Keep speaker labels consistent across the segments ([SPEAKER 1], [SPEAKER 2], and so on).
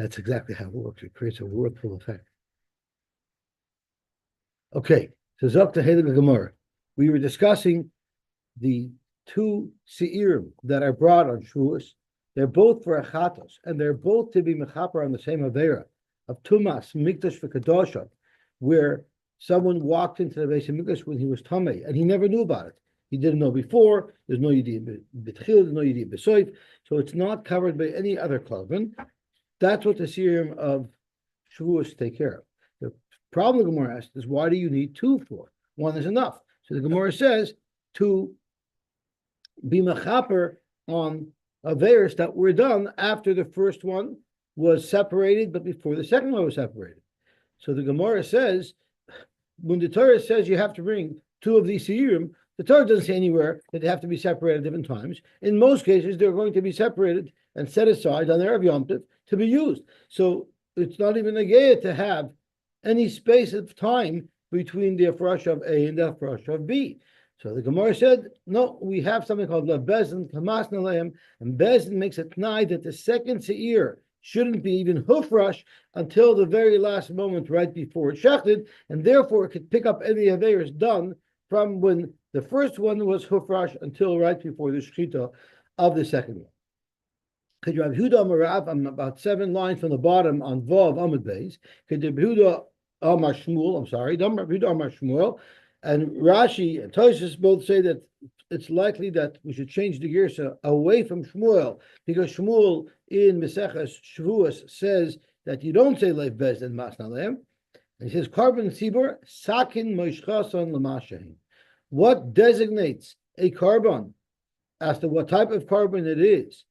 [SPEAKER 1] That's exactly how it works. It creates a whirlpool effect. Okay, so Zokta Helig Gemara. We were discussing the two Se'irim that are brought on Shavuos. They're both for a Chatas, and they're both to be Mechaper on the same Avera of Tumas, Mikdash V'Kadosha, where someone walked into the Beis Hamikdash when he was Tamei, and he never knew about it. He didn't know before. There's no Yediyah B'Tchil, there's no Yediyah B'Soif, so it's not covered by any other Korban. That's what the Se'irim of Shavuos take care of. The problem the Gemara asks is, why do you need two for? One is enough. So the Gemara says to be mechaper on averos that were done after the first one was separated, but before the second one was separated. So the Gemara says, when the Torah says you have to bring two of these se'irim, the Torah doesn't say anywhere that they have to be separated at different times. In most cases, they're going to be separated and set aside on Erev Yom Tov to be used. So it's not even a geya to have any space of time between the afresh of A and the afresh of B. So the Gemara said, no, we have something called Lev Bezin, Kamas Naleim, and Bezin makes a t'nai that the second se'ir shouldn't be even hufrash until the very last moment right before it's shechted, and therefore it could pick up any aveiros done from when the first one was hufrash until right before the shechita of the second one. Could you have Huda Marav? I'm about 7 lines from the bottom on Vav Amud Beis. Could you have Huda Amar Shmuel? I'm sorry, Huda Amar Shmuel. And Rashi and Tosfos both say that it's likely that we should change the girsa away from Shmuel, because Shmuel in Meseches Shavuos says that you don't say Leif Bez and Masnalem. He says Korban Tzibur Sakin Moishchason Lamashahin. What designates a korban as to what type of korban it is?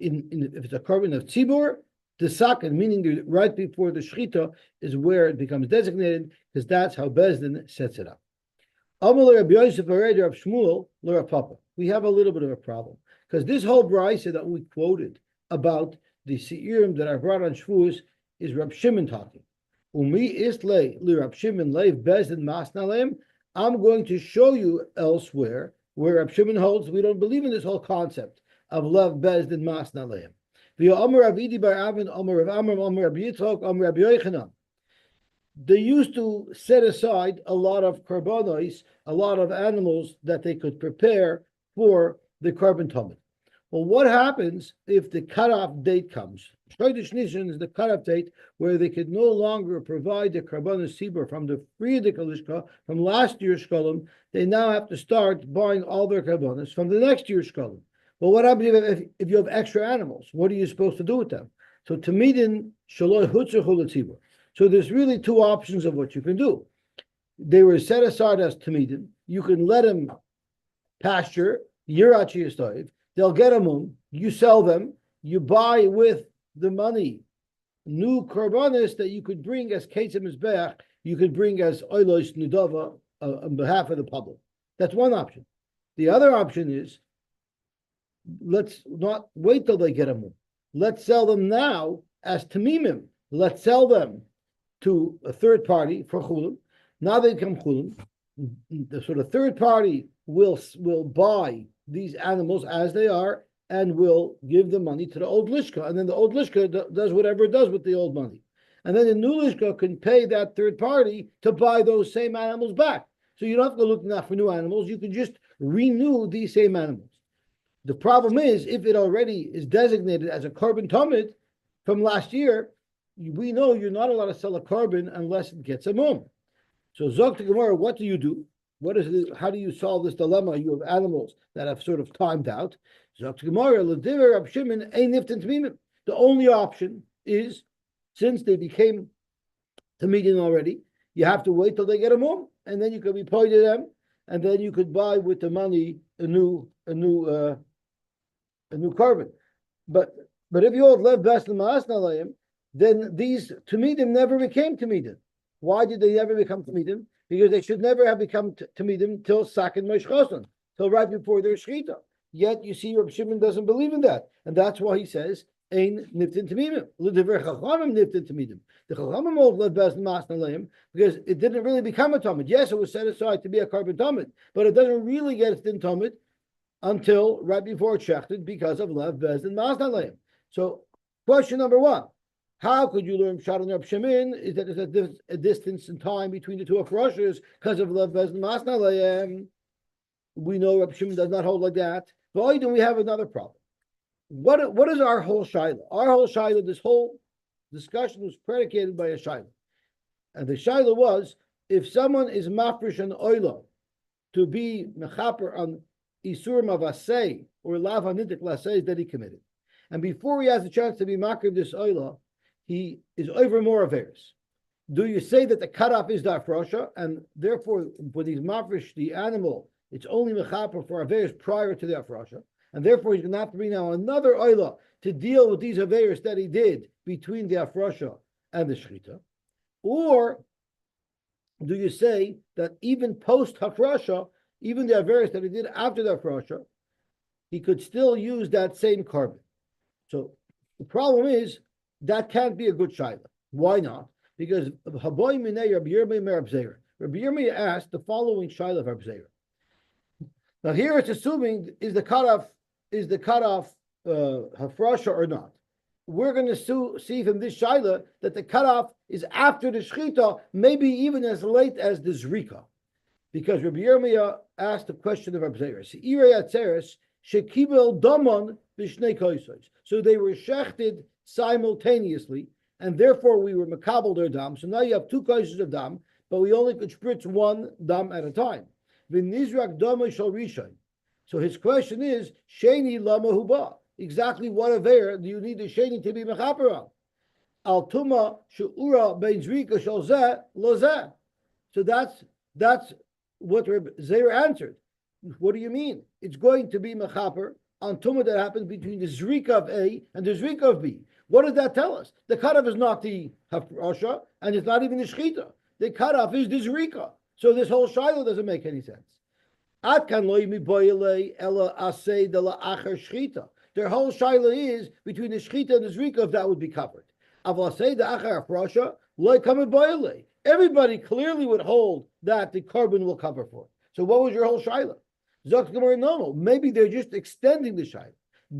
[SPEAKER 1] If it's a korban of Tzibur, the sakin, meaning right before the shechita, is where it becomes designated, because that's how Bezdin sets it up. We have a little bit of a problem, because this whole brayso that we quoted about the seirim that are brought on Shavuos is Rab Shimon talking. I'm going to show you elsewhere where Rab Shimon holds we don't believe in this whole concept of Lev Bezdin Masnaleim. They used to set aside a lot of karbanos, a lot of animals that they could prepare for the korban tamid. Well, what happens if the cutoff date comes? Chodesh Nishan is the cutoff date where they could no longer provide the karbanos sibur from the Friedik Kalishka from last year's shkolim. They now have to start buying all their karbanos from the next year's shkolim. Well, what happens if you have extra animals? What are you supposed to do with them? So Tamidin Shaloi Hutzah Chulatzibur. So there's really two options of what you can do. They were set aside as Tamidin. You can let them pasture, Yirachi Yistoiv. They'll get them, you sell them, you buy with the money new korbanos that you could bring as Ketzim Mizbeach, you could bring as Oilos Nidava on behalf of the public. That's one option. The other option is, let's not wait till they get them. Let's sell them now as Tamimim. Let's sell them to a third party for chulim. Now they become chulim. The sort of third party will buy these animals as they are and will give the money to the old lishka, and then the old lishka does whatever it does with the old money, and then the new lishka can pay that third party to buy those same animals back. So you don't have to go looking out for new animals. You can just renew these same animals. The problem is, if it already is designated as a korban tamid from last year, we know you're not allowed to sell a korban unless it gets a mum. So Zok to Gemara, what do you do? What is it? How do you solve this dilemma? You have animals that have sort of timed out. Zok to Gemara, L'diver Rab Shimon ein niftin tamimim. The only option is, since they became tamidin already, you have to wait till they get a mum, and then you could be paid to them, and then you could buy with the money a new korban. But if you hold lev best ma'asnalayim, then these Tamidim never became Tamidim. Why did they never become Tamidim? Because they should never have become Tamidim till Sakin Moishchoson, till right before their Shechita. Yet you see Reb Shimon doesn't believe in that. And that's why he says, Ein Niftin Tamimim. L'diver Chachamim Niftin Tamidim. The Chachamim hold Lev Best Masnalayim because it didn't really become a Tamid. Yes, it was set aside to be a korban Tamid, but it doesn't really get its din Tamid until right before it's Shechted because of Lev Best and Masnalayim. So question number one. How could you learn Pshat and Reb Shemin? Is that there's a distance in time between the two Afroshas because of Lev and Masna. We know Reb Shemin does not hold like that. But then we have another problem. What is our whole Shaila? Our whole Shaila, this whole discussion was predicated by a Shaila. And the Shaila was, if someone is mafresh an oila to be mechaper on isur mavasei or lav hanitik lasei that he committed, and before he has a chance to be makriv this oila, he is over more averis. Do you say that the cutoff is the afrosha, and therefore when he's mafresh the animal, it's only mechaper for averis prior to the afrosha, and therefore he's going to have to bring now another oila to deal with these averis that he did between the afrosha and the shechita? Or do you say that even post hafrasha, even the averis that he did after the hafrasha, he could still use that same carbon? So the problem is that can't be a good shaila. Why not? Because Haboy Minei Rabbi Yirmiyah Merab Zera. Rabbi Yirmiyah asked the following shaila of Rabbi Zera. Now here it's assuming is the cutoff hafrasha or not? We're going to see from this shaila that the cutoff is after the shechita, maybe even as late as the zrika, because Rabbi Yirmiyah asked the question of Rabbi Zera. So they were shechted simultaneously, and therefore we were makabel their dam. So now you have two kaisos of dam, but we only could spritz one dam at a time. So his question is, Sheni lama huba. Exactly what aver do you need the sheni to be mechaper on? Al tuma she'ura bein zrika shel zeh lo zeh. So that's what Reb Zera answered. What do you mean? It's going to be mechaper on tuma that happens between the zrika of A and the zrika of B. What does that tell us? The cutoff is not the hafrasha, and it's not even the shechita. The cutoff is the zrika. So this whole shiloh doesn't make any sense. At kan loy mi boyele ela asay de la acher shechita. Their whole shaila is between the shechita and the zrika, if that would be covered. Everybody clearly would hold that the carbon will cover for it. So what was your whole shaila? No. Maybe they're just extending the shaila. You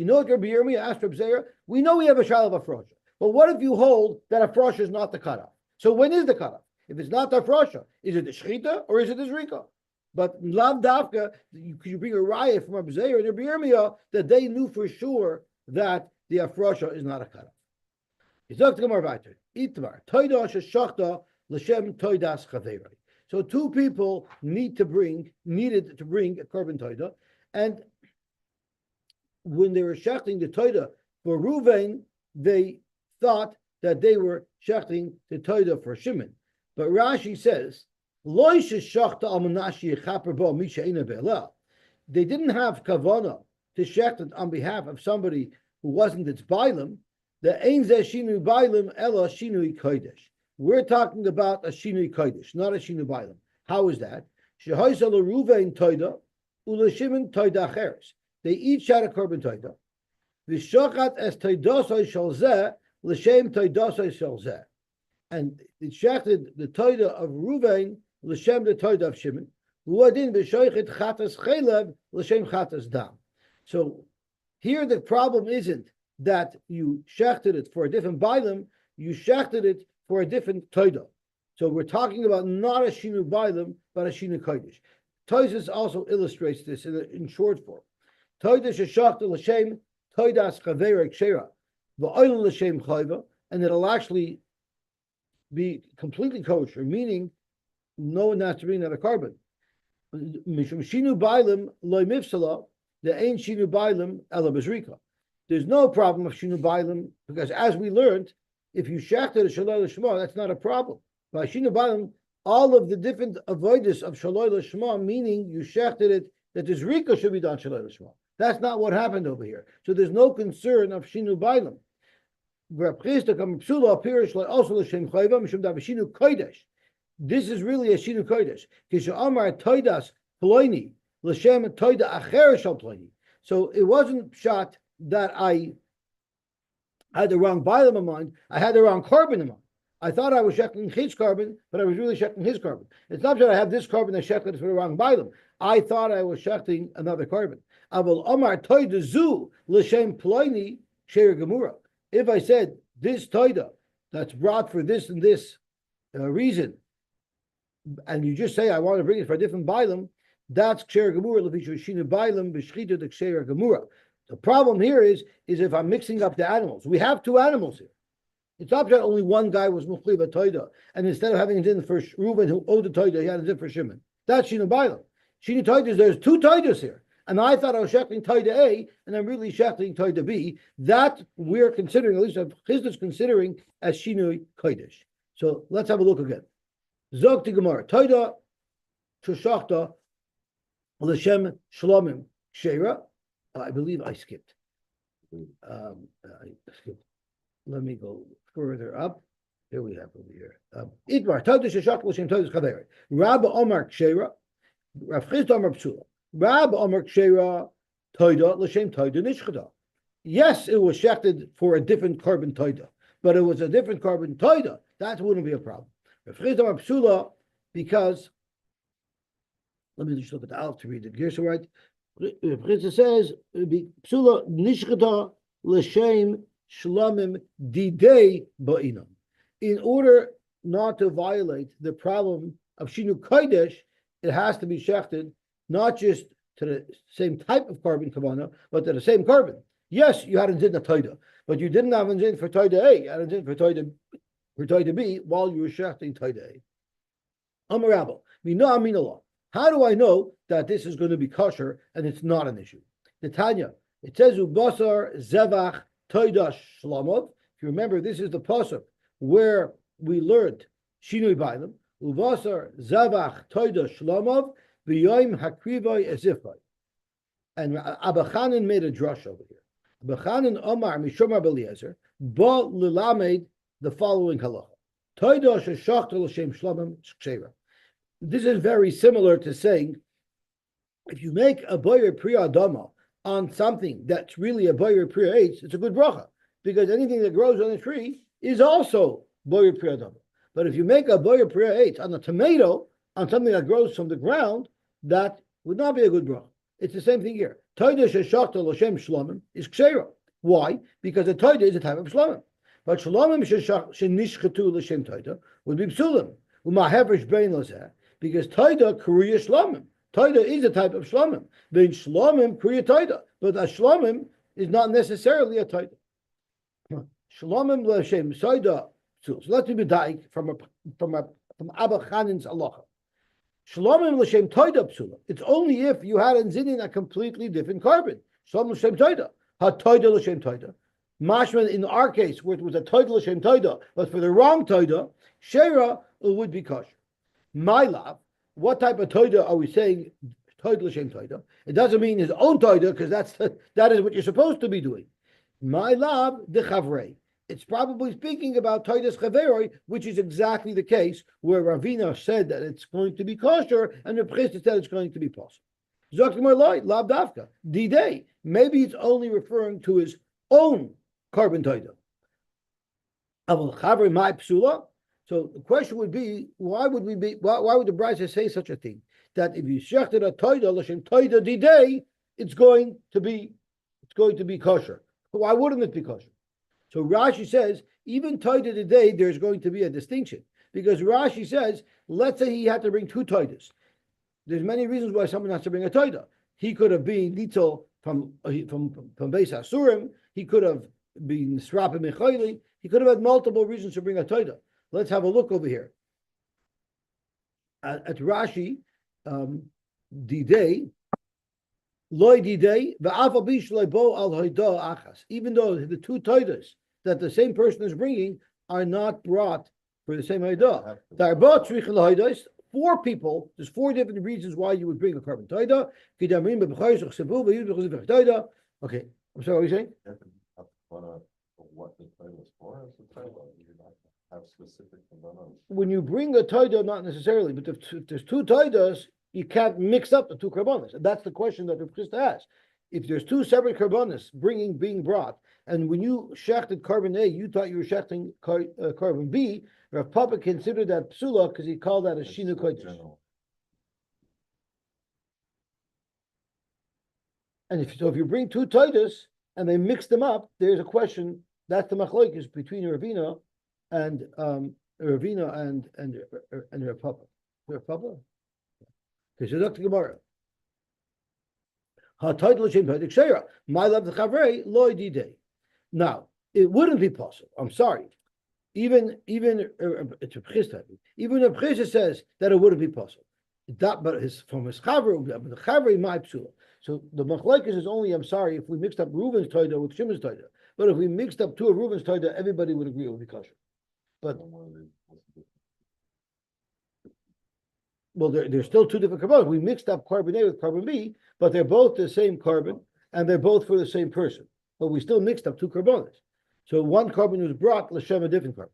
[SPEAKER 1] know what Rabbi Yirmiyah asked Rabbi Zera? We know we have a shaila of afrosha, but what if you hold that afrosha is not the cutoff? So when is the cutoff? If it's not the afrosha, is it the shechita or is it the zrika? But lav davka, you bring a raya from Rabbi Zera and Rabbi Yirmiyah that they knew for sure that the afrosha is not a cutoff. So two people needed to bring a korban toida, and when they were shechting the toida for Ruvain, they thought that they were shechting the toida for Shimon. But Rashi says, they didn't have kavana to shecht it on behalf of somebody who wasn't its bailim. The ein zeh shinu bailim ela shinui kodesh. We're talking about a shinui kodesh, not a shinu bailim. How is that? Shehoisa l'Ruvain toida u'l'Shimon toida acheres. They each had a korban toida. V'shochat es toidosoi shel zeh l'shem toidosoi shel zeh. And it shechted the toida of Ruvain l'shem the toida of Shimon. U'adin v'shoichet chatas chelev l'shem chatas dam. So here the problem isn't that you shechted it for a different bailim, you shechted it for a different toida. So we're talking about not a shinu bailim, but a shinu kodesh. Toises also illustrates this in short form. Toida sheshachta l'shem toidas chaverek shera v'oil l'shem chayva, and it'll actually be completely kosher, meaning no one has to bring another carbon. Mishum shinu bailim loy mifsala, the ain't shinu bailim ela bezrika. There's no problem of shinu bailim, because as we learned, if you shechted a shaloi l'shma, that's not a problem. By shinu bailim, all of the different avoidus of shaloi l'shma, meaning you shechted it, that the zrika should be done shaloi l'shma. That's not what happened over here. So there's no concern of shinu bailim. This is really a shinu kodesh. So it wasn't shot that I had the wrong bailam in mind. I had the wrong carbon in mind. I thought I was checking his carbon, but I was really checking his carbon. It's not that I have this carbon and checked it for the wrong bailam. I thought I was checking another carbon. If I said this toida that's brought for this and this reason, and you just say I want to bring it for a different bailam, that's ksher gemura lefish bailam b'shchita the ksher gemura. The problem here is if I'm mixing up the animals. We have two animals here. It's not that only one guy was muchliv a toida, and instead of having a din for Reuben who owed the toida, he had a din for Shimon. That's shinu bailam. Shinu toidas. There's two toidas here, and I thought I was shechting toida A, and I'm really shechting toida B. That we're considering, at least Chatas considering as shinu kodesh. So let's have a look again. Zog to Gemara toida shashachta l'shem shlomim sheira. I believe I skipped. Let me go further up. Here we have over here. Itmar toda sheshach l'shem toda chaveri. Rabba Omar Kshera. Rav Chizda Omar Psula. Rabba Omar Kshera toda l'shem toda nishchada. Yes, it was shechted for a different carbon toida, but it was a different carbon toida. That wouldn't be a problem. Rav Chizda Omar Psula, because let me just look at the Aleph to read it. Here's right. Rav Chizda says Psula nishchada l'shem shlamim didei ba'inam. In order not to violate the problem of shinu kodesh, it has to be shechted not just to the same type of carbon kavana, but to the same carbon. Yes, you had a din of toida, but you didn't have a din for toida A, you had a din for toida B while you were shechting toida A. Amarabel, mina aminallah. How do I know that this is going to be kosher and it's not an issue? The Tanya, it says ubasar zevach toida shlamov. If you remember, this is the pasuk where we learned shinui bailam ubasar zavach toida shlamov b'yoim hakrivai ezifai. And Abba Chanan made a drush over here. Abba Chanan Omar Mishomar Beliezer ba lilamed the following halacha: toida sheshachta l'shem shlamim ksheira. This is very similar to saying if you make a boyer priya adama on something that's really a boyer priya eitz, it's a good bracha, because anything that grows on a tree is also boyer priya adama. But if you make a boyer priya eitz on a tomato, on something that grows from the ground, that would not be a good bracha. It's the same thing here. Toida sheshachta l'shem shlamim is ksheira. Why? Because a toida is a type of shlamim. But shlamim shenishchatu l'shem toida would be psulim. U'mahevrish bein lazeh, because toida kuriya shlamim. Toida is a type of shlamim. Bein shlamim kuriya toida, but a shlamim is not necessarily a toida. Shlamim l'shem toida. So let's be daik from Abba Chanan's halacha. Shlomim l'shem toida psula. It's only if you had in zinin a completely different carbon. Shlomim l'shem toida. Ha toida l'shem toida. Mashman, in our case, where it was a toida l'shem toida, but for the wrong toida, shera would be kosher. My love, what type of toida are we saying? Toida l'shem toida. It doesn't mean his own toida, because that is what you're supposed to be doing. My love, the chavrei. It's probably speaking about toidas chaveroi, which is exactly the case where Ravina said that it's going to be kosher, and the Chatas said it's going to be possible. Zoktimar loy lav davka d-day. Maybe it's only referring to his own carbon toida. Aval chavrei my psula. So the question would be, why would the Brisa say such a thing? That if you shechted a toida l'shem toida d-day, it's going to be kosher. Why wouldn't it be kosher? So Rashi says, even toida today, there's going to be a distinction. Because Rashi says, let's say he had to bring two toidas. There's many reasons why someone has to bring a toida. He could have been nitzel from Beis Asurim. He could have been Srapim Mechoili. He could have had multiple reasons to bring a toida. Let's have a look over here. At Rashi, D-Day, Loy D-Day, v'afa bish loy bo al hoida achas. Even though the two toidas that the same person is bringing are not brought for the same hoida. Four people, there's four different reasons why you would bring a carbon toida. Okay, I'm sorry, what are you saying?
[SPEAKER 2] What the toida is for, is the toida. You have specific components.
[SPEAKER 1] When you bring a toida, not necessarily, but if there's two toidas, you can't mix up the two carbonas. And that's the question that Rav Chizda asked. If there's two separate carbonas being brought, and when you shechted carbon A, you thought you were shechting carbon B, Rav Papa considered that psula because he called that a shinu kodesh. And if you bring two toidas and they mix them up, there's a question That's the machlokes between Ravina and Ravina and Rav Papa. Rav Papa. Okay, so Dr. Gemara. Ha title Shem Todik Sheira. My love the Chavrei loy didei. Now it wouldn't be possible. I'm sorry. Even it's a Chisda. Even a Chisda says that it wouldn't be possible. That, but from his Chavrei, but the Chavrei my psula. So the machlokes is only, I'm sorry, if we mixed up Reuven's Toida with Shimon's Toida. But if we mixed up two of Reuven's Toida, everybody would agree it would be kosher. But well, there's still two different carbones. We mixed up carbon A with carbon B, but they're both the same carbon, and they're both for the same person. But we still mixed up two carbones. So one carbon was brought l'shem a different carbon.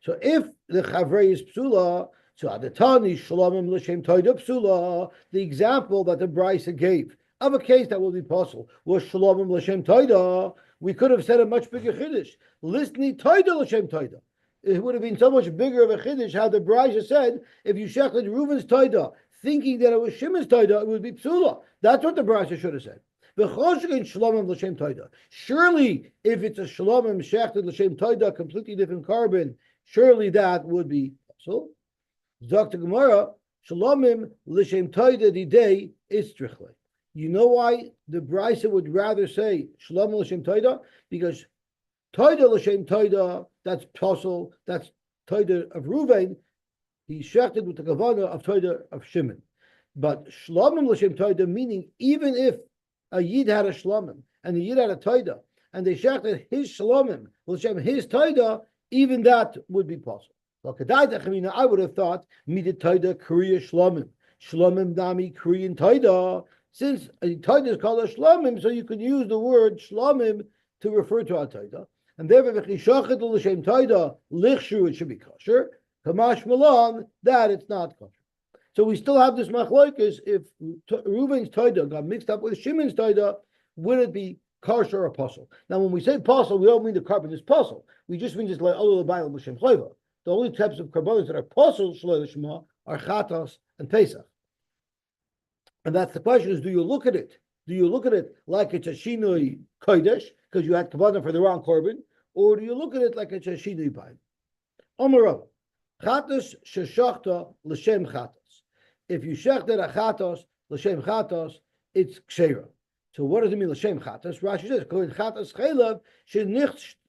[SPEAKER 1] So if the Chavrei is psula, so adatani shalomim l'shem toida psula, the example that the Brisa gave of a case that will be possible was shalomim l'shem toida, we could have said a much bigger chiddush. Listni toida l'shem toida. It would have been so much bigger of a chiddush how the Brisa said, if you shechted Reuven's toida, thinking that it was Shimon's toida, it would be psula. That's what the Brisa should have said. Surely, if it's a shalomim shechted l'shem toida, completely different carbon, surely that would be so. Dr. Gemara, shalomim l'shem toida didei is trichle. You know why the Brisa would rather say shalomim l'shem toida? Because toida l'shem toida, that's Tosel, that's Toida of Ruvain, he shechted with the kavanah of Toida of Shimon. But Shlomim l'shem Toida, meaning even if a Yid had a Shlomim and the Yid had a Toida, and they shechted his Shlomim l'shem his Toida, even that would be possible. I would have thought midit Toida Kriya Shlomim, Shlomim Nami Kriyan Toida. Since a Toida is called a Shlomim, so you could use the word Shlomim to refer to a Toida. And therefore, it should be kosher. Kamash Malan, that it's not kosher. So we still have this machlokes. If Reuven's toida got mixed up with Shimon's toida, would it be kosher or apostle? Now, when we say apostle, we don't mean the carbon is apostle. We just mean just like all the Bible b'shem chayva. The only types of carbonates that are apostle shloy l'shema are Chatas and Pesach. And that's the question: is do you look at it? Do you look at it like it's a shinui kodesh because you had kavanah for the wrong carbon, or do you look at it like it's a shinui bain? Omarav, chatas sheshachta l'shem chatas. If you shechted a chatas l'shem chatas, it's ksheira. So what does it mean l'shem chatas? Rashi says, chatas chaylev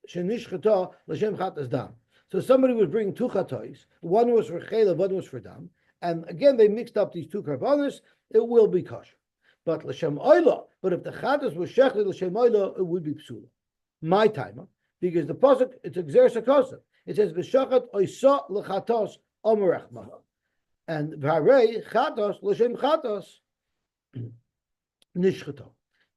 [SPEAKER 1] shenishchata l'shem chatas dam. So somebody was bringing two chatos. One was for chaylev, one was for dam, and again they mixed up these two carbonos. It will be kosher. But l'shem oila, but if the chatas was shechted l'shem oila, it would be psula. My timer, because the pasuk it's a gzer sakasa. It says v'shachat oisa l'chatas omerach maha, and v'harei chatas l'shem chatas nishchata.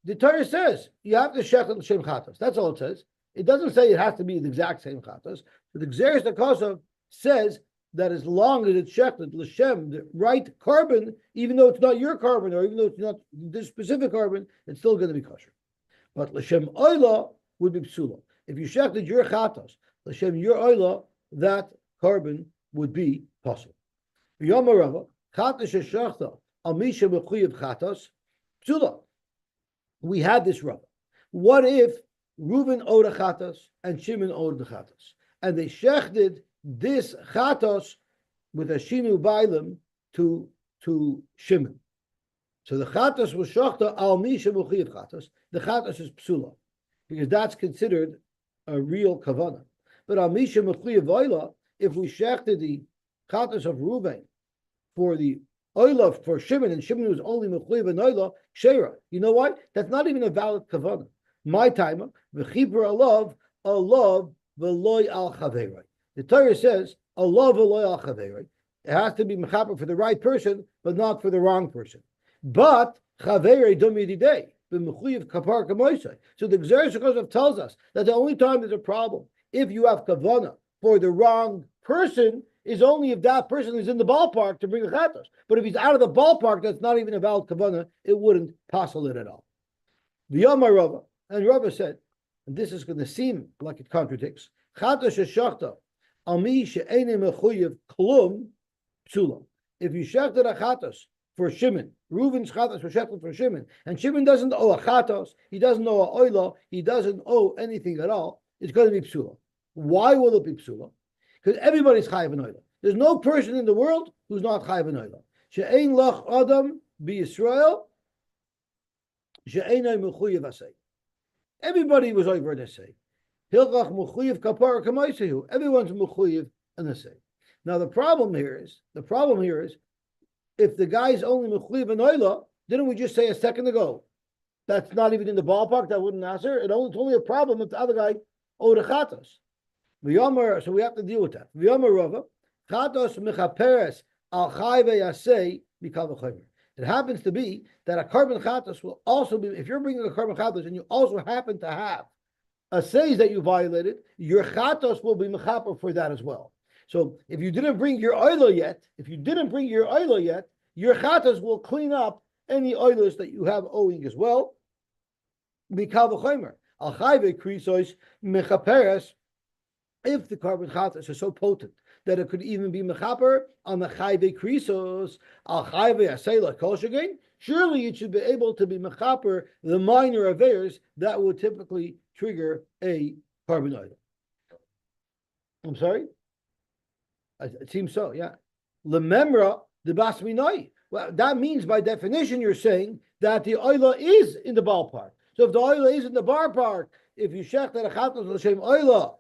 [SPEAKER 1] The Torah says you have to shechet l'shem chatas. That's all it says. It doesn't say it has to be the exact same chatas. But the gzer sakasa says that as long as it's shechted l'shem, the right carbon, even though it's not your carbon, or even though it's not this specific carbon, it's still going to be kosher. But l'shem oila would be psula. If you shechted your chatas, l'shem your oila, that carbon would be possible. Yomarava, chatas sheshachta, amisha mechuyev chatas, psula. We had this rubber. What if Reuven owed a chatas and Shimon owed the chatas, and they shechted this chatos with a shinu bailim to Shimon? So the chatos was shachta al mi shemuchiv chatos. The chatos is psula because that's considered a real kavana. But al mi shemuchiv oila, if we shechted the chatos of Reuven for the oila for Shimon, and Shimon was only mechuyev and oila sheira. You know what? That's not even a valid kavana. My timer v'chibur alav v'loy al chaverei. The Torah says, Allah v'loy al chaverei. It has to be mechaper for the right person, but not for the wrong person. But chaverei dom yididei, b'mechuyev kapar kamoisai. So the Gzer Shekosov tells us that the only time there's a problem, if you have kavana for the wrong person, is only if that person is in the ballpark to bring a chatos. But if he's out of the ballpark, that's not even a valid kavana, it wouldn't passel it at all. V'yomar Rava, and Rava said, and this is going to seem like it contradicts, chatos sheshachta, Ami she'ene mechuyev klum psula. If you shechted a chatos for Shimon, Reuven's chatos was shechted for Shimon, and Shimon doesn't owe a chatos, he doesn't owe a oila, he doesn't owe anything at all, it's going to be psula. Why will it be psula? Because everybody's chayav an oila. There's no person in the world who's not chayav an oila. She'ein lach adam b'Yisrael, she'einay mechuyev asay. Everybody was over an asay. Hilchach mechuyev kapara kamaysehu. Everyone's mechuyev an asay. Now the problem here is, if the guy's only mechuyev an oila, didn't we just say a second ago that's not even in the ballpark? That wouldn't answer. It's only a problem if the other guy owed a chatas. So we have to deal with that. Chatas mechaperes al chayve yasei mikal v'chaymer. It happens to be that a carbon chatas will also be, if you're bringing a carbon chatas and you also happen to have a says that you violated, your chatas will be mechaper for that as well. So if you didn't bring your oila yet, your chatas will clean up any oilers that you have owing as well. Mikal v'chaymer al chayve krisos mechaperes. If the carbon chatas is so potent that it could even be mechaper on the chayve krisos al chayve asela kol shagain, surely it should be able to be mechaper the minor affairs that would typically trigger a carbon oil. I'm sorry? It seems so, yeah. Lememra the basminoi. Well, that means by definition you're saying that the oila is in the ballpark. So if the oila is in the ballpark, if you shech that a chatas l'shem oila,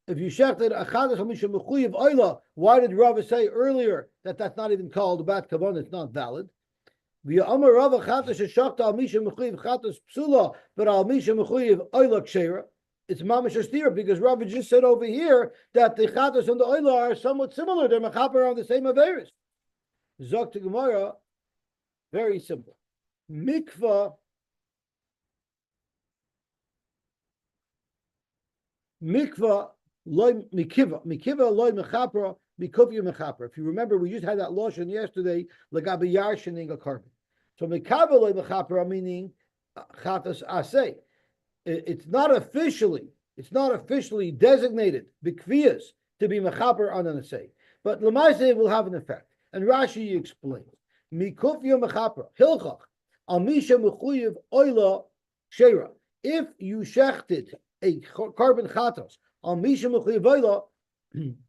[SPEAKER 1] if you shechted a chatas hamisha mechuyev oila, why did Rava say earlier that that's not even called bat kavanah? It's not valid. V'ya amar Rava chatas shechta al misha mechuyev chatas psula, but al misha mechuyev oila kshera. It's mamash astir because Rava just said over here that the chatas and the oila are somewhat similar. They're mechaper on the same averis. Zok to Gemara, very simple. Mikvah Mikiva loy mechapra mikufya mechapra. If you remember, we just had that lotion yesterday. Lagabi yarshening a carbon. So mikava loy mechapra meaning chatas asay. It's not officially designated bikvias to be mechaper on an asay, but lemaiseh will have an effect. And Rashi explains mikufya mechapra hilchach al misha mechuyev oila sheira. If you shechted a carbon chatas on misha mechuyev,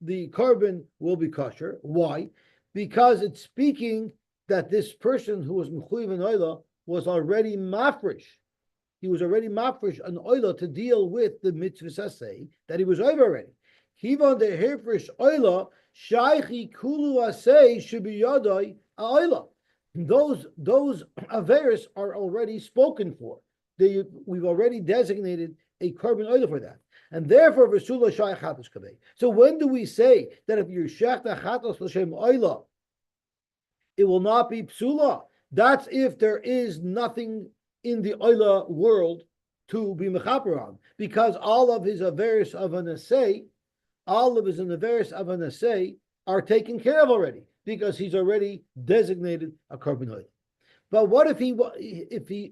[SPEAKER 1] the carbon will be kosher. Why? Because it's speaking that this person who was mechuyev in oila was already mafresh. He was already mafresh an oila to deal with the mitzvah saseh that he was over already. Kivon de herfresh oila shaychi kulu aseh should be yadai oila. Those averis are already spoken for. We've already designated a carbon oil for that. And therefore, Vesula Shai Chatas Kabeh. So when do we say that if you're Shechta Chatas L'Shem Oila, it will not be Psula? That's if there is nothing in the Oila world to be Mechaper on. Because all of his averis of an assay, are taken care of already. Because he's already designated a carbon oil. But what if he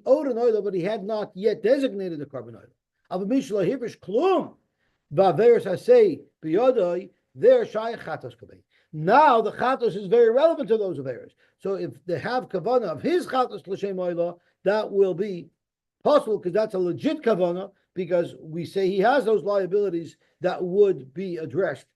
[SPEAKER 1] owed an oil, but he had not yet designated a carbon oil? Now the chatos is very relevant to those averos. So if they have kavanah of his chatos l'shem oila, that will be possible because that's a legit kavanah because we say he has those liabilities that would be addressed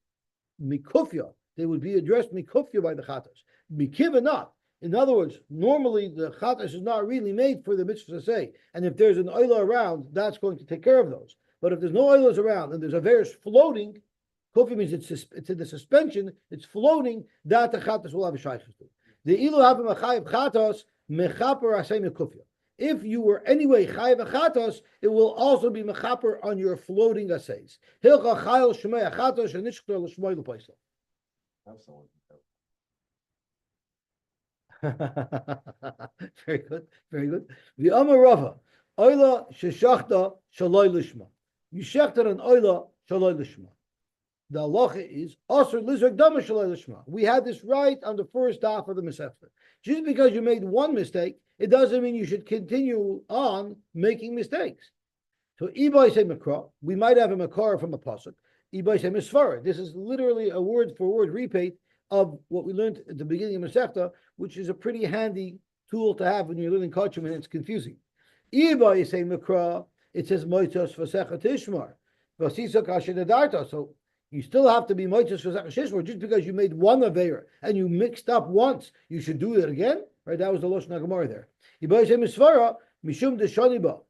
[SPEAKER 1] mikufya. They would be addressed mikufya by the chatos. Mikiva not. In other words, normally the chatas is not really made for the mitzvah to say, and if there's an oila around, that's going to take care of those. But if there's no oilers around and there's a verse floating, kofi means it's in the suspension, it's floating, that the chatas will have a shaykhus to. The ilu have a chayav chatas mechaper asay mekufya. If you were anyway chayav chatas, it will also be mechaper on your floating assays. Hilcha chayil shmei chatas and nishktor l'shmoi l'paisel. Very good, very good. The Amar Rava, Oila sheshachta shaloi lishma. You shechted an oila shaloi lishma. The halacha is asur lizrak dama shaloi lishma. We had this right on the first half of the Masechta. Just because you made one mistake, it doesn't mean you should continue on making mistakes. So Ibai say makra, we might have a makar from a pasuk. Ibai say misfara. This is literally a word for word repeat of what we learned at the beginning of Masechta, which is a pretty handy tool to have when you're learning Kachim and it's confusing. Iba is saying Makra, it says Moitos Vasecha Tishmar. So you still have to be moitzes for zakashishmor. Just because you made one avera and you mixed up once, you should do it again, right? That was the Lashon HaGemara there. Mishum deshaniba.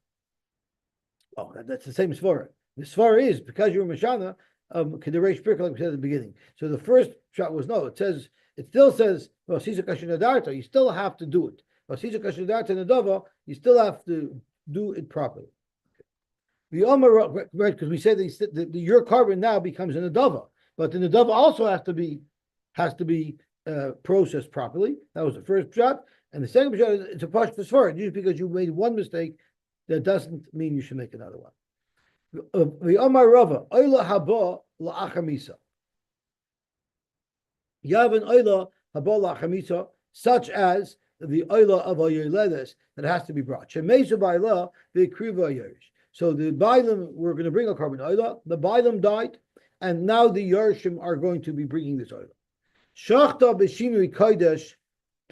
[SPEAKER 1] Oh, that's the same svara. The svara is because you're Mishana, Kederesh Pirka, like we said at the beginning. So the first shot was no. It still says, you still have to do it. You still have to do it properly. Right, because we said that your carbon now becomes an adava, but the adava also has to be processed properly. That was the first shot, and the second shot is it's a pashtus svara. Just because you made one mistake, that doesn't mean you should make another one. The Omar Rava, Oila haba la'achamisa. Yavan Oila haba la'achamisa, such as the Oila of a Yoledes that has to be brought. Shemesu ba'ila v'kriva yerish. So the Bailam were going to bring a carbon Oila. The Bailam died, and now the Yershim are going to be bringing this Oila. Shachta b'shinui kodesh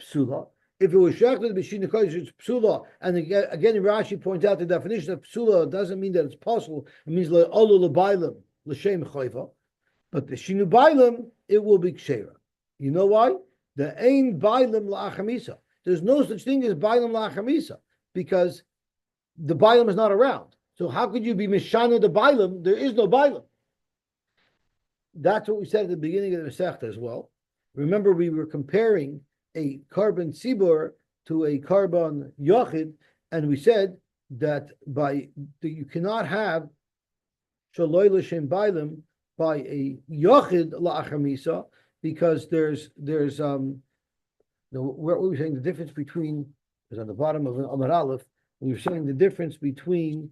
[SPEAKER 1] psula. If it was shachta b'shinui kodesh, it's psula. And again, Rashi points out the definition of psula doesn't mean that it's possible. It means le'olu le'bailam l'shem chayva. But the shinu bailam, it will be kshera. You know why? The ain bailam la'achamisa. There's no such thing as bailam la'achamisa because the bailam is not around. So how could you be mishana the bailam? There is no bailam. That's what we said at the beginning of the Masechta as well. Remember, we were comparing a carbon tzibur to a carbon yochid, and we said that you cannot have shaloi l'shem bailam by a yochid la'achamisa because there's what were we saying? The difference between is on the bottom of Amar Aleph. We were saying the difference between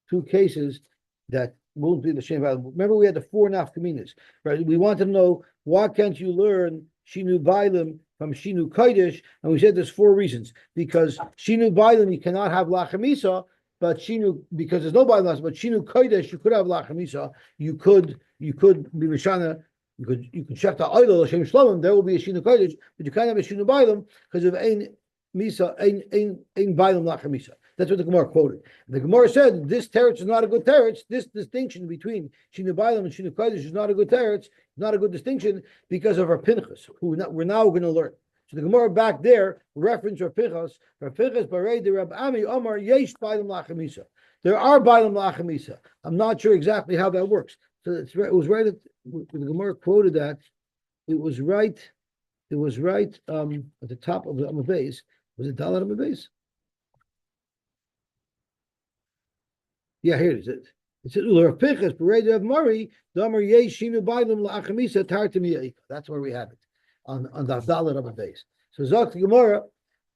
[SPEAKER 1] two cases that won't be the same value. Remember, we had the four nafkaminas, right? We want to know why can't you learn Shinu Bailim from Shinu Kodesh? And we said there's four reasons. Because Shinu Bailim you cannot have Lachamisa, but Shinu, because there's no Bailim, but Shinu Kodesh you could have Lachamisa. You could be Mishana. You could check the idol Hashem Shlomim. There will be a Shinu Kodesh, but you can't have a Shinu Bailim because of Ein Misa, Ein Bailim Lachamisa. That's what the Gemara quoted. The Gemara said this teretz is not a good teretz. This distinction between Shinu Bailam and Shinu Kodesh is not a good teretz, not a good distinction because of our Pinchas, who we're now going to learn. So the Gemara back there reference our Pinchas Barei de Rab Ami Omar Yesh Bailam Lachamisa. There are Bailam Lachamisa. I'm not sure exactly how that works. So it was right at the Gemara quoted that. It was right at the top of the base. Was it Dalat on base? Yeah, here it is. It says Ular Pinchas Parade of Mari Damar Yeshinu Bailam La'achamisa Tartimi. That's where we have it on the Dalat of base. So Zok the Gemara.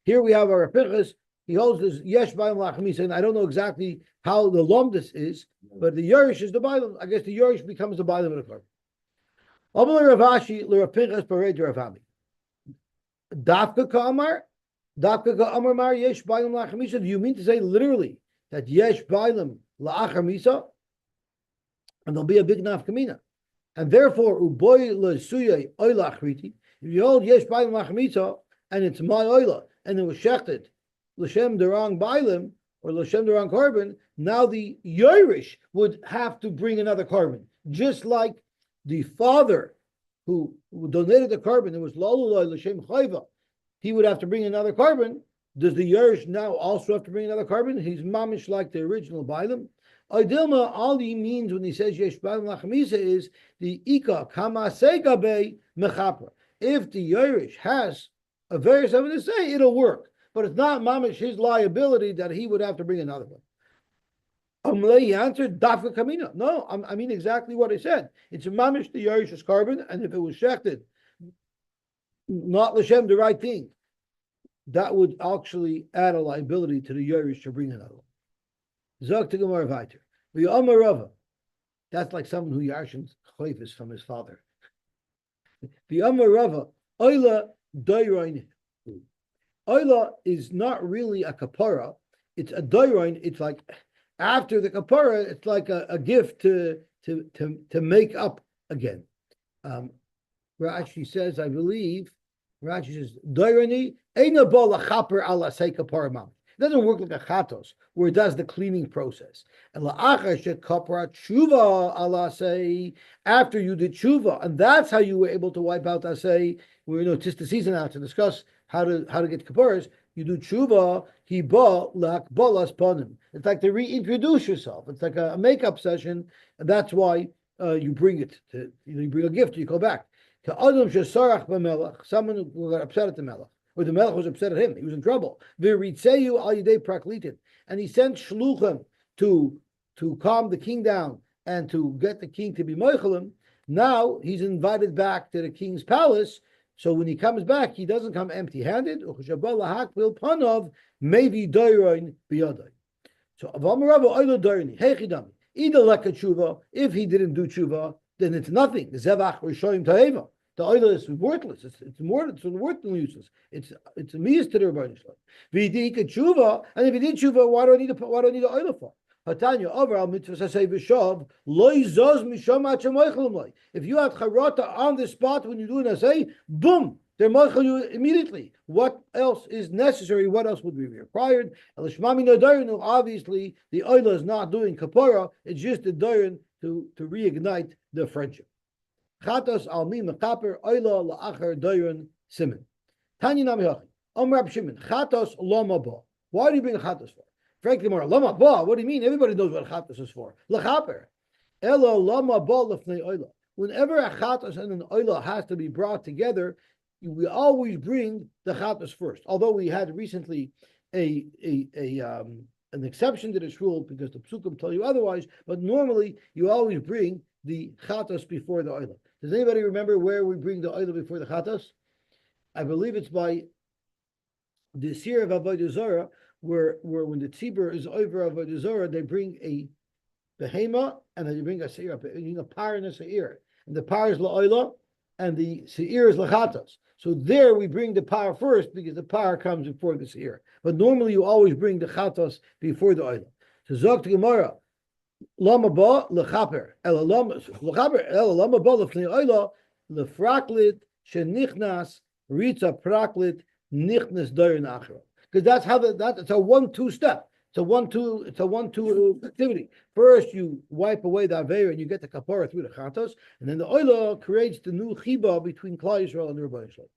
[SPEAKER 1] Here we have our Pinchas. He holds this Yesh Bailam La'achamisa, and I don't know exactly how the Lomdus is, but the Yerush is the Bailam. I guess the Yerush becomes the Bailam of the carbon. Amal Ravashi Lir Pinchas Parade Ravami. Dafka Kamar. Dafka Amar Mar Yesh Bailam La'achamisa. Do you mean to say literally that Yesh Bailam La'achamisa, and there'll be a big nafkamina, and therefore uboy le'suyay oila achriti. If you hold Yesh Bailam La'achamisa and it's my oila and it was shechted l'shem derang bailim or l'shem derang carbon, now the Yerush would have to bring another carbon, just like the father who donated the carbon. It was la'ululay l'shem chayva. He would have to bring another carbon. Does the Yerush now also have to bring another carbon? He's mamish like the original Bailam. Aydilma, all he means when he says Yesh Bailam Lachamisa is the Ika Kama Segabe Mechapra. If the Yerush has a various evidence to say, it'll work. But it's not mamish his liability that he would have to bring another one. Amle, he answered, Dafka Kamina. No, I mean exactly what I said. It's a mamish the Yerush's carbon, and if it was shechted, not L'Shem the right thing, that would actually add a liability to the Yerush to bring another one. Zok to Gemara Vayter. V'yomar Rava. That's like someone who yarshins chayfis from his father. V'yomar Rava. Oila doirain. Oila is not really a kapara. It's a doirain. It's like after the kapara. It's like a gift to make up again. Rashi says, I believe. Rashi says, doirani. It's It doesn't work like a chatos, where it does the cleaning process. And la'achar shekapra tshuva ala say, after you did tshuva, and that's how you were able to wipe out asay. It's just the season now to discuss how to get kaparas. You do tshuva, he ba lak balas panim. It's like to reintroduce yourself. It's like a makeup session, and that's why you bring it. You bring a gift. You go back. Someone who got upset at the melech, or the melech was upset at him. He was in trouble. And he sent shluchim to calm the king down and to get the king to be moichelim. Now he's invited back to the king's palace. So when he comes back, he doesn't come empty-handed. So if he didn't do tshuva, then it's nothing. Zevach Rishoyim Ta'eva. The oil is worthless. It's worthless and useless. It's a miyas to the Rebbeinu Shalom. V'yidika tshuva, and if he did tshuva, why do I need the oil for? Hatanya over al mitzvah sasei v'shav loy zos misham achamoichelum loy. If you have charata on the spot when you do an asay, boom, they're moichel you immediately. What else is necessary? What else would be required? Elishmami no dayan. Obviously, the oil is not doing kapara. It's just the dayan to reignite the friendship. Chatas al mi mekaper oila la'achar dayan simen. Tanya nami hachi. Rab Shimon. Chatas lama ba. Why do you bring a chatas for? Frankly, more lama ba. What do you mean? Everybody knows what a chatas is for. Lachaper. Elo lama ba lefnei oila. Whenever a chatas and an oila has to be brought together, we always bring the chatas first. Although we had recently an exception to this rule because the psukim tell you otherwise, but normally you always bring the chatas before the oila. Does anybody remember where we bring the oila before the chatas? I believe it's by the seer of Avodah Zarah, where when the tzibur is over Avodah Zarah, they bring a behema and then you bring a seir, a par and a seir, and the par is la'oila and the seir is lachatas. So there we bring the par first because the par comes before the seir. But normally you always bring the chatas before the oila. So zok to Gemara, lama ba lechaper, ela lama ba lefnei oila lefraklit shenichnas ritza praklit nichnas dayin achra. Because that's how it's a 1-2 step. It's a 1-2 activity. First, you wipe away the aveira and you get the kapara through the chatos, and then the oila creates the new chiba between Klal Yisrael and the Rebbeinu Shalom.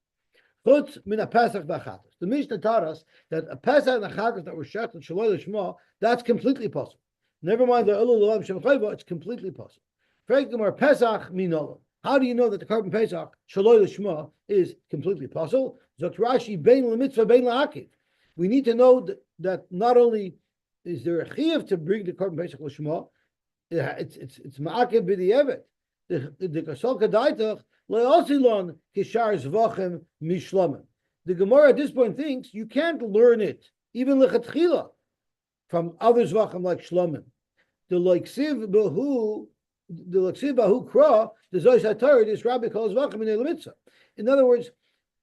[SPEAKER 1] Chutz min a pesach v'chatos. The Mishnah taught us that a pesach and a chatos that were shechted shaloi l'shma, that's completely possible. Never mind the olah l'olam shem chayva, it's completely possible. Freikamar pesach minolam. How do you know that the carbon pesach shaloi l'shma is completely possible? Zot Rashi bein l'mitzvah bein la'akiv. We need to know that not only is there a chiyuv to bring the carbon pesach l'shma, it's ma'akev b'di'evet. The kasol kadaitach le'osilon kishar Zevachim mishlamim. The Gemara at this point thinks you can't learn it even lechatchila from other Zevachim like shlamim. The leksiv bahu kra the zoyis haTorah. This rabbi calls Zevachim in the mitzvah. In other words,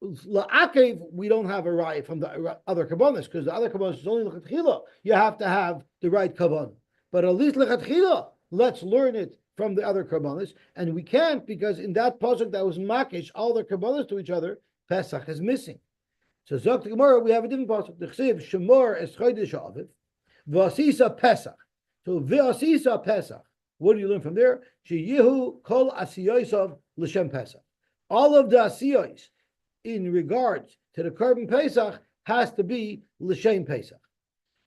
[SPEAKER 1] la'akev, we don't have a right from the other kabbalas because the other kabbalas is only lechatchila. You have to have the right kabbalah, but at least lechatchila, let's learn it from the other kabbalas, and we can't because in that pasuk that was makish all the kabbalas to each other, Pesach is missing. So Zok the Gemara, we have a different pasuk. The chsiv shemor es chodesh aviv v'asisa Pesach. So v'asisa Pesach. What do you learn from there? Sheyehu kol asiyosav l'shem Pesach. All of the asiyos in regards to the carbon Pesach has to be l'shem Pesach.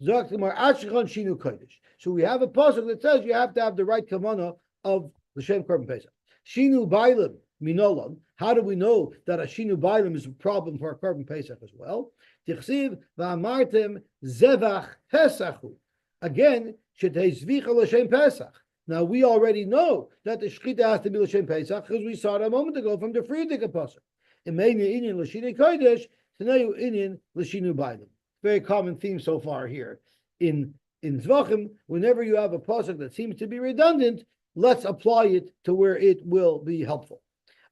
[SPEAKER 1] Zok the Gemara ashchon shinu kodesh. So we have a pasuk that says you have to have the right kavanah of l'shem carbon Pesach. Shinu bailim minolam. How do we know that a shinu bailim is a problem for a carbon Pesach as well? Tichsiv v'amartem zevach pesachu. Again, shetezvicha l'shem Pesach. Now we already know that the shechita has to be l'shem Pesach because we saw it a moment ago from the Friedrich pasuk. Imenia inyan l'shinu kodesh, tenayu inyan l'shinu bailim. Very common theme so far here in Zevachim. Whenever you have a pasuk that seems to be redundant, let's apply it to where it will be helpful.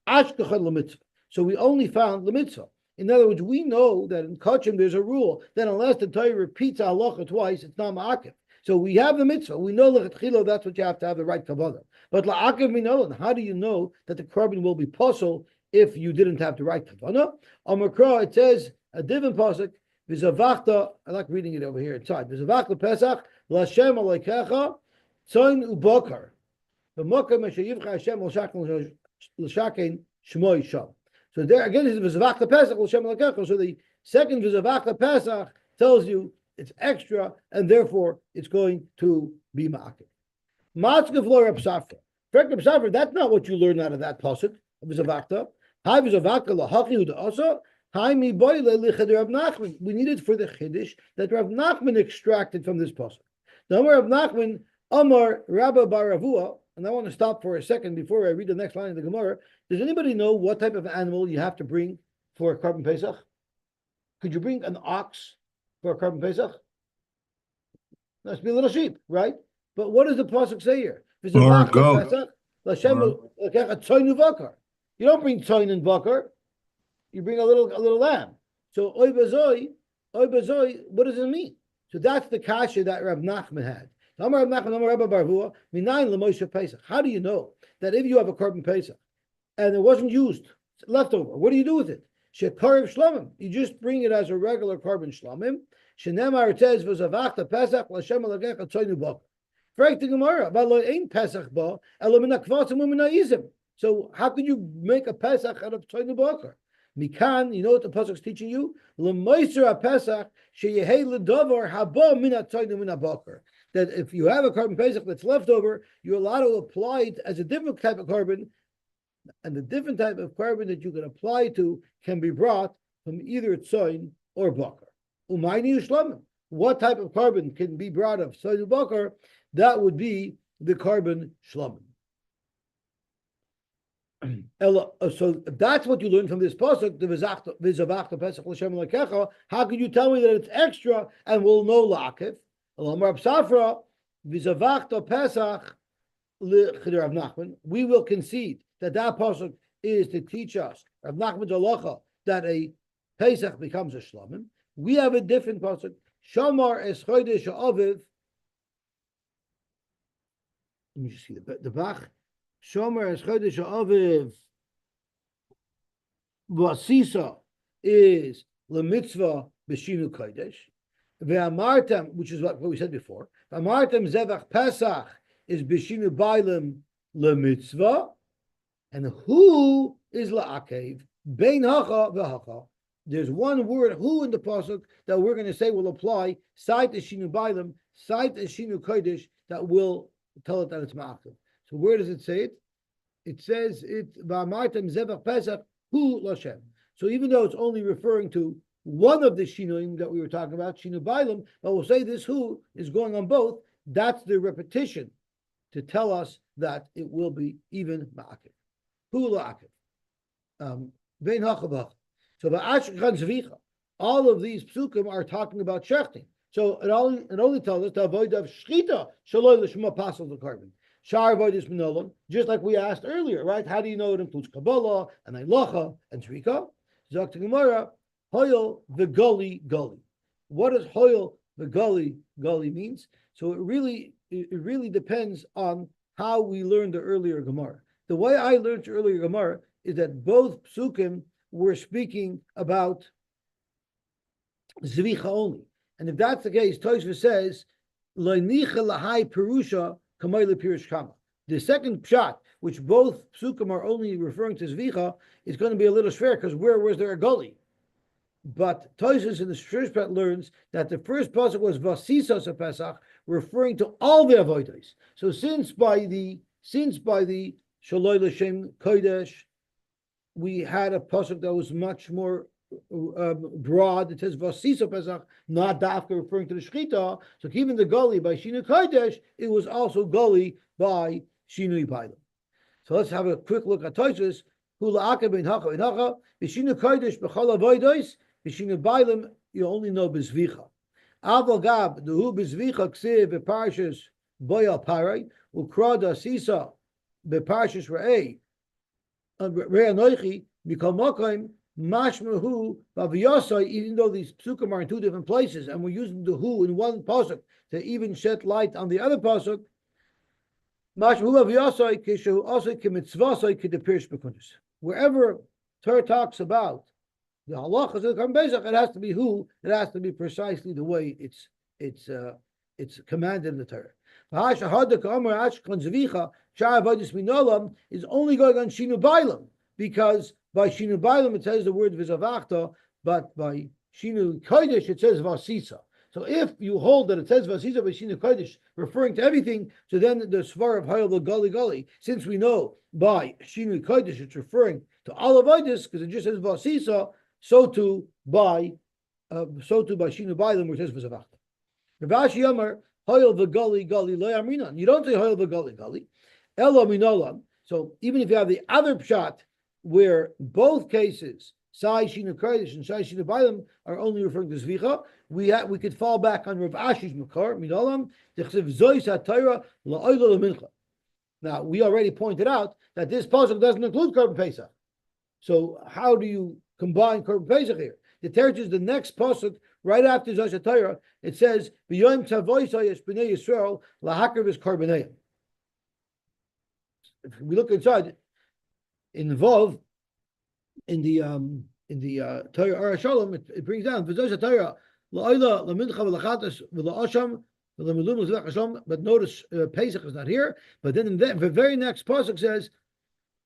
[SPEAKER 1] Ashkachad l'mitzvah. So we only found the mitzvah. In other words, we know that in Kachim there's a rule that unless the Torah repeats halacha twice, it's not ma'akev. So we have the mitzvah. We know l'chatchila that's what you have to have the right kabbalah. But la'akev minolan, how do you know that the carbon will be possible if you didn't have the right kabbalah? On Makra it says a different pasuk V'zavachta, I like reading it over here inside. V'zavachta Pesach, l'Hashem aleikecha, tzoin ubokar. V'mokem asher yivcha Hashem l'shaken shmoi sham. So there again is V'zavachta Pesach, l'Hashem aleikecha. So the second V'zavachta Pesach tells you it's extra, and therefore it's going to be ma'akev. Matzkev lo Reb Safra. Reb Safra, that's not what you learn out of that pasuk. V'zavachta. Hi v'zavachta lahachi hu da'asa. Hi mi boile lichad Rav Nachman. We need it for the chiddush that Rav Nachman extracted from this pasuk. Now, Rav Nachman, Amar Rabba Bar Ravua, and I want to stop for a second before I read the next line of the Gemara. Does anybody know what type of animal you have to bring for a Korban Pesach? Could you bring an ox for a Korban Pesach? That must be a little sheep, right? But what does the pasuk say here?
[SPEAKER 3] Or a goat.
[SPEAKER 1] You don't bring tzoin and bakar. You bring a little lamb. So oy bazoi, what does it mean? So that's the kasha that Rav Nachman had. How do you know that if you have a korban pesach and it wasn't used, leftover, what do you do with it? Shekariv shlamim. You just bring it as a regular korban shlamim. Shenemar it says v'zavachta pesach l'Hashem alekecha tzoinu bakar. Correct the Gemara. So how can you make a pesach out of tzoinu bakar? Mikan, you know what the pasuk is teaching you? That if you have a korban pesach that's left over, you're allowed to apply it as a different type of korban, and the different type of korban that you can apply to can be brought from either tzoin or bakar. Umayni ushlamim. What type of korban can be brought of tzoin bakar? That would be the korban shlamim. So that's what you learn from this pasuk. The v'zavachta pesach l'Hashem alekecha. How can you tell me that it's extra and we'll know la'akev? Reb Safra v'zavachta pesach l'chid Rav Nachman. We will concede that pasuk is to teach us Rav Nachman's halacha that a pesach becomes a shlamim. We have a different pasuk. Shamar es chodesh ha'aviv. Let me just see the Bach. Shomer es chodesh ha'aviv v'asisa is lemitzvah b'shinu kodesh. Ve'amartem, which is what we said before. Ve'amartem zevach pesach is b'shinu bailim lemitzvah. And who is la'akev? Bein hacha v'hacha. There's one word, who, in the pasuk that we're going to say will apply, site is shinu bailim, site is shinu kodesh, that will tell it that it's ma'akev. So where does it say it? It says it v'amartem zevach pesach hu l'Hashem. So even though it's only referring to one of the shinuim that we were talking about, shinu bailim, but we'll say this who is going on both. That's the repetition to tell us that it will be even ma'akev. Hu la'akev. Vein hachavach. So va'ashkechan zvicha. All of these psukim are talking about shechting. So it only tells us to avoid of shchita shaloi l'shma pasal the korban. Shar avoidus minolam, just like we asked earlier, right? How do you know it includes Kabbalah and Eilacha and Tzrika? Zok Gemara, Hoyel v'goli goli. What does Hoyel v'goli goli means? So it really depends on how we learned the earlier Gemara. The way I learned the earlier Gemara is that both psukim were speaking about Zvicha only. And if that's the case, Tosfos says, Loinicha lahai perusha. The second pshat, which both psukim are only referring to Zvicha, is going to be a little schwer because where was there a gully? But Tosfos in the first pshat learns that the first pasuk was Vasisas of Pesach, referring to all the avodas. So since by the Shaloi L'Shem Kodesh, we had a pasuk that was much more broad. It says Vasisa Pesach, not Dafka referring to the Shechita. So even the Goli by Shinu Kodesh, it was also Goli by Shinu Bailim. So let's have a quick look at Tosfos. Hula Aka ben Hacha ben Hacha, B'Shinu Kodesh b'Chol Avodos, B'Shinu Bailim you only know B'Zvicha. Aval Gab Dehu B'Zvicha Ksiv b'Parshas Boyal Paray Ukrada Sisa b'Parshas Re'ei Re'anoichi Mikol Mokaim Mashmahu Yosy, even though these psukim are in two different places, and we're using the who in one pasuk to even shed light on the other pasuk. Mashmahu Yosy Kishu also Kimitzvasy Kidepirsh Bekunus. Wherever Torah talks about the halachas of the Korban Pesach, it has to be who, it has to be precisely the way it's commanded in the Torah. Is only going on Shinu Bailam, because by Shinu Bailam it says the word Vizavachta, but by Shinu Kodesh it says Vasisa. So if you hold that it says Vasisa by Shinu Kodesh, referring to everything, so then the Svar of Hayel Gali Gali, since we know by Shinu Kodesh it's referring to all avodas because it just says Vasisa, so too by Shinu Bailam where it says Vizavachta. Rav Ashi Amar Hayel v'Gali Gali lo yamrinan. You don't say Hayel v'Gali Gali, Elo minolam. So even if you have the other pshat where both cases Sai Shinu Kodesh and Sai Shinu Bailam are only referring to Zvicha, we could fall back on Rav Ashi's Makar minolam. Dechsev Zois HaTorah la'oila l'mincha. Now we already pointed out that this pasuk doesn't include Korban Pesach. So how do you combine Korban Pesach here? The Teretz is the next pasuk right after Zois HaTorah. It says, "B'yom tavoisay es b'nei Yisrael lahakar v'es korbaneim." If we look inside, involved in the Torah Ara Shalom, it brings down Zois HaTorah la'oila l'mincha v'lachatas v'la'asham v'lamilum l'zevach Hashem. But notice Pesach is not here. But then the very next pasuk says,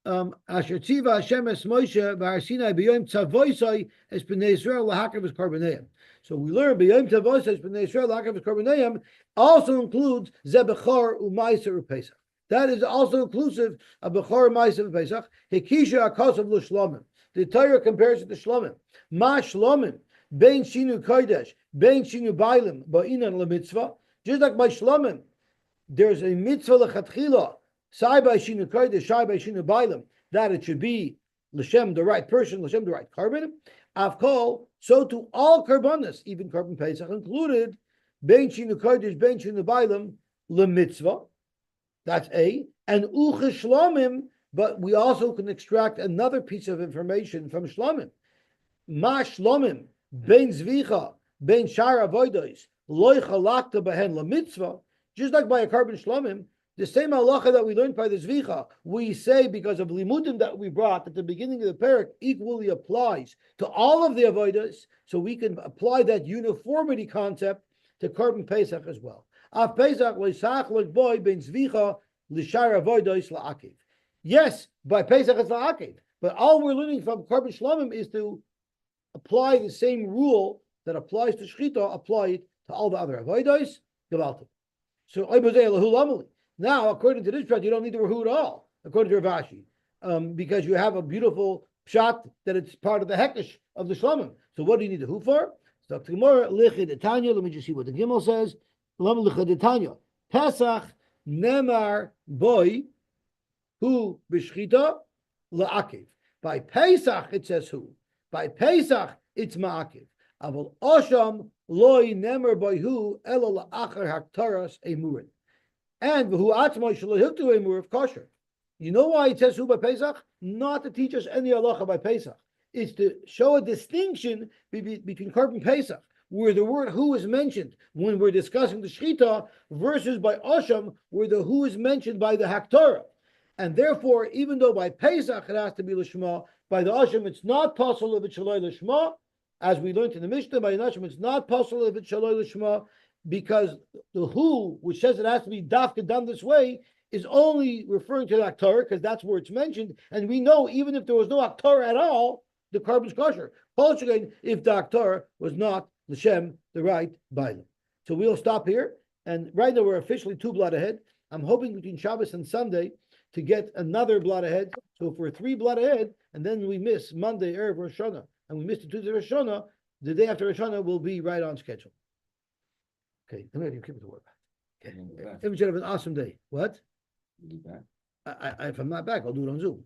[SPEAKER 1] Asher tziva Hashem es Moshe b'Har Sinai b'yom tzavoisay es b'nei Yisrael lahakar v'es korbaneim. So we learn b'yom tzavoisay es b'nei Yisrael lahakar v'es korbaneim also includes zebechor u'maiser u'pesach. That is also inclusive of bechor u'maiser u'pesach. Hikisha akasav l'shlomim. The Torah compares it to shlomim. Ma shlomim bein shinu kodesh bein shinu bailim ba'inan lemitzvah. Just like by shlomim, there's a mitzvah lechatchila. Sai by Shinu Kodesh, Sai by Shinu Bailam, that it should be L'Shem, the right person, L'Shem, the right carbon. Avkol, so to all karbanas, even Korban Pesach included, Bein Shinu Kodesh, Bein Shinu Bailam, L'Mitzvah, that's A, and Uche Shlomim, but we also can extract another piece of information from Shlomim. Ma Shlomim, Bein Zvicha, Bein Shar Avodos, Loi Chalakta Behen L'Mitzvah, just like by a Korban Shlomim, the same halacha that we learned by the Zvicha, we say because of limudim that we brought at the beginning of the parak equally applies to all of the avodas, so we can apply that uniformity concept to Korban Pesach as well. Av Pesach loisach loikboy ben Zvicha l'shar avodos la'akiv. Yes, by Pesach it's la'akiv, but all we're learning from Korban Shlomim is to apply the same rule that applies to Shechita, apply it to all the other avodos. Gevaltim. So oibozei lahu lamali. Now, according to this pshat, you don't need the Rahu at all, according to Rav Ashi, because you have a beautiful pshat that it's part of the hekesh of the Shlomim. So what do you need the Hu for? So tomorrow, Lichid Etanya, let me just see what the Gimel says. Lichid Etanya. Pesach Nemar Boy Hu B'Shchita La'akiv. By Pesach, it says who. By Pesach, it's Ma'akiv. Aval Osham Loi Nemar Boy Hu Elo La'achar Haktaras Emurin. And who atzmoi shalahiltu emur of kosher. You know why it says who by Pesach? Not to teach us any halacha by Pesach. It's to show a distinction between Korban Pesach, where the word who is mentioned when we're discussing the Shechita, versus by Osham, where the who is mentioned by the Haktorah. And therefore, even though by Pesach it has to be Lishma, by the Osham it's not possible if it's Shaloi Lishma, as we learned in the Mishnah, by Osham it's not possible if it's Shaloi Lishma, because the who, which says it has to be dafka done this way, is only referring to the Aktorah, because that's where it's mentioned. And we know even if there was no Aktorah at all, the carbon's kosher. Again, if the Aktorah was not L'Shem, the right Bailam. So we'll stop here. And right now we're officially 2 blot ahead. I'm hoping between Shabbos and Sunday to get another blot ahead. So if we're 3 blot ahead, and then we miss Monday, Erev Rosh Hashanah, and we miss the Tuesday Rosh Hashanah, the day after Rosh Hashanah will be right on schedule. Okay, I'm ready to keep it to work. Okay. Everyone should have an awesome day. What? If I'm not back, I'll do it on Zoom.